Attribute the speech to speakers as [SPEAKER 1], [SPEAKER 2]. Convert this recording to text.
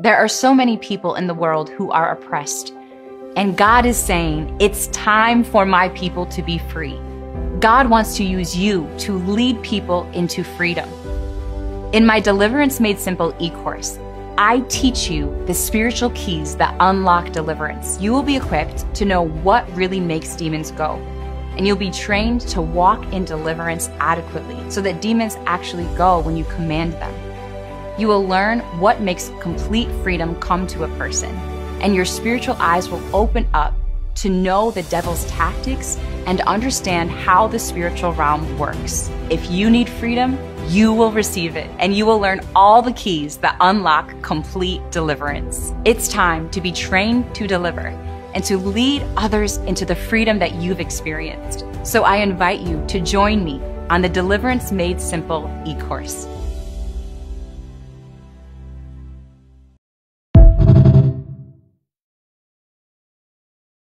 [SPEAKER 1] There are so many people in the world who are oppressed, and God is saying, it's time for my people to be free. God wants to use you to lead people into freedom. In my Deliverance Made Simple e-course, I teach you the spiritual keys that unlock deliverance. You will be equipped to know what really makes demons go, and you'll be trained to walk in deliverance adequately so that demons actually go when you command them. You will learn what makes complete freedom come to a person, and your spiritual eyes will open up to know the devil's tactics and understand how the spiritual realm works. If you need freedom, you will receive it, and you will learn all the keys that unlock complete deliverance. It's time to be trained to deliver and to lead others into the freedom that you've experienced. So I invite you to join me on the Deliverance Made Simple e-course.